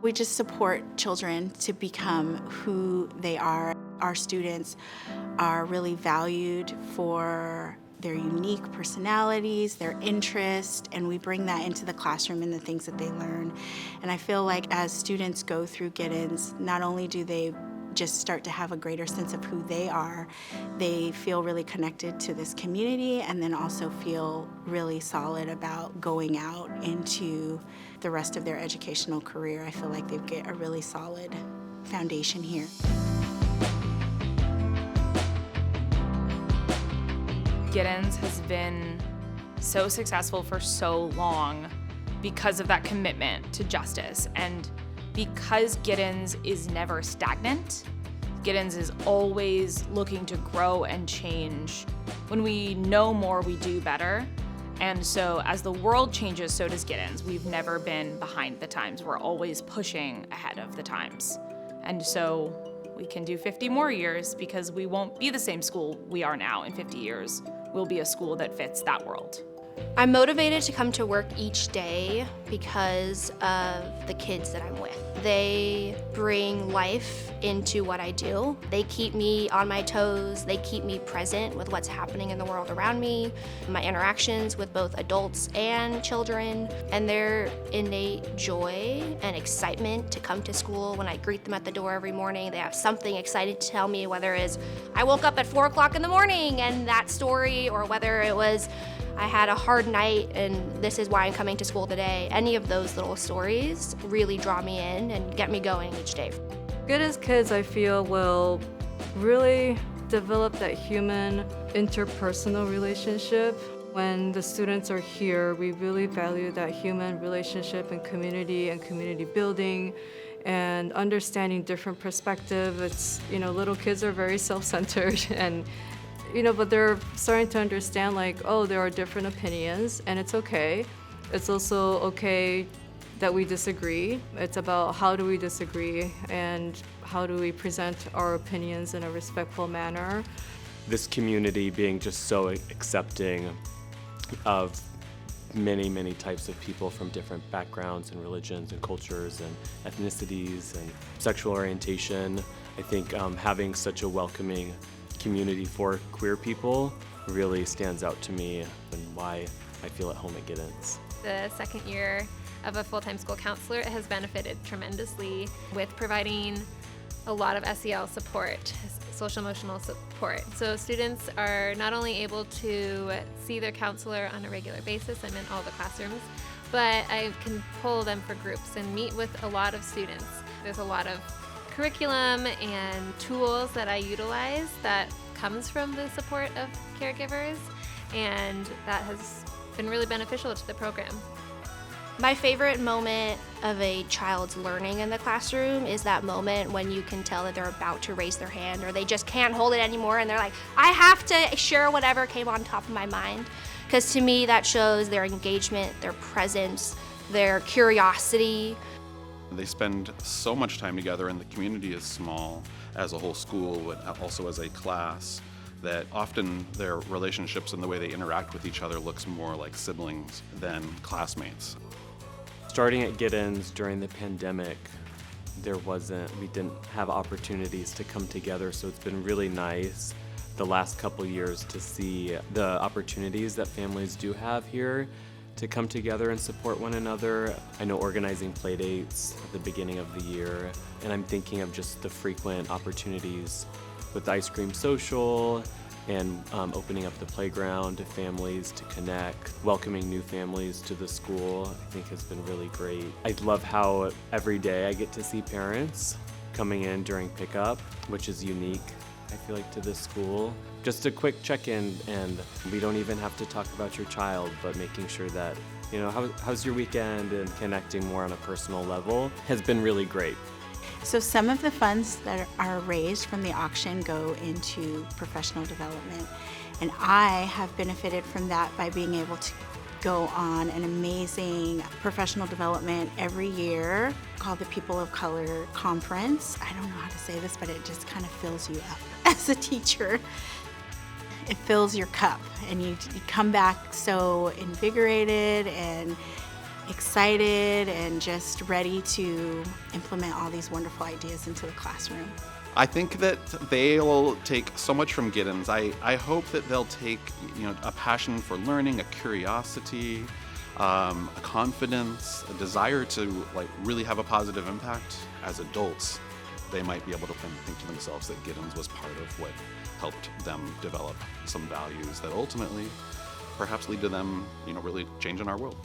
We just support children to become who they are. Our students are really valued for their unique personalities, their interests, and we bring that into the classroom and the things that they learn. And I feel like as students go through Giddens, not only do they just start to have a greater sense of who they are, they feel really connected to this community and then also feel really solid about going out into the rest of their educational career. I feel like they get a really solid foundation here. Giddens has been so successful for so long because of that commitment to justice, and because Giddens is never stagnant. Giddens is always looking to grow and change. When we know more, we do better. And so as the world changes, so does Giddens. We've never been behind the times. We're always pushing ahead of the times. And so we can do 50 more years because we won't be the same school we are now in 50 years. We'll be a school that fits that world. I'm motivated to come to work each day because of the kids that I'm with. They bring life into what I do. They keep me on my toes. They keep me present with what's happening in the world around me, my interactions with both adults and children, and their innate joy and excitement to come to school. When I greet them at the door every morning, they have something exciting to tell me, whether it's I woke up at 4 o'clock in the morning and that story, or whether it was I had a hard night and this is why I'm coming to school today. Any of those little stories really draw me in and get me going each day. Giddens kids, I feel, will really develop that human interpersonal relationship. When the students are here, we really value that human relationship and community building and understanding different perspectives. It's, little kids are very self-centered and but they're starting to understand, like, oh, there are different opinions, and it's okay. It's also okay that we disagree. It's about how do we disagree and how do we present our opinions in a respectful manner. This community being just so accepting of many, many types of people from different backgrounds and religions and cultures and ethnicities and sexual orientation. I think having such a welcoming community for queer people really stands out to me and why I feel at home at Giddens. The second year of a full-time school counselor has benefited tremendously with providing a lot of SEL support, social emotional support. So students are not only able to see their counselor on a regular basis, I'm in all the classrooms, but I can pull them for groups and meet with a lot of students. There's a lot of curriculum and tools that I utilize that comes from the support of caregivers, and that has been really beneficial to the program. My favorite moment of a child's learning in the classroom is that moment when you can tell that they're about to raise their hand or they just can't hold it anymore and they're like, I have to share whatever came on top of my mind. Because to me that shows their engagement, their presence, their curiosity. They spend so much time together, and the community is small as a whole school, but also as a class, that often their relationships and the way they interact with each other looks more like siblings than classmates. Starting at Giddens during the pandemic, we didn't have opportunities to come together, so it's been really nice the last couple years to see the opportunities that families do have here to come together and support one another. I know organizing play dates at the beginning of the year, and I'm thinking of just the frequent opportunities with Ice Cream Social and opening up the playground to families to connect, welcoming new families to the school, I think has been really great. I love how every day I get to see parents coming in during pickup, which is unique, I feel like, to this school. Just a quick check-in, and we don't even have to talk about your child, but making sure that, how's your weekend, and connecting more on a personal level has been really great. So some of the funds that are raised from the auction go into professional development, and I have benefited from that by being able to go on an amazing professional development every year called the People of Color Conference. I don't know how to say this, but it just kind of fills you up as a teacher. It fills your cup, and you come back so invigorated and excited and just ready to implement all these wonderful ideas into the classroom. I think that they'll take so much from Giddens. I hope that they'll take a passion for learning, a curiosity, a confidence, a desire to really have a positive impact. As adults, they might be able to think to themselves that Giddens was part of what helped them develop some values that ultimately perhaps lead to them really changing our world.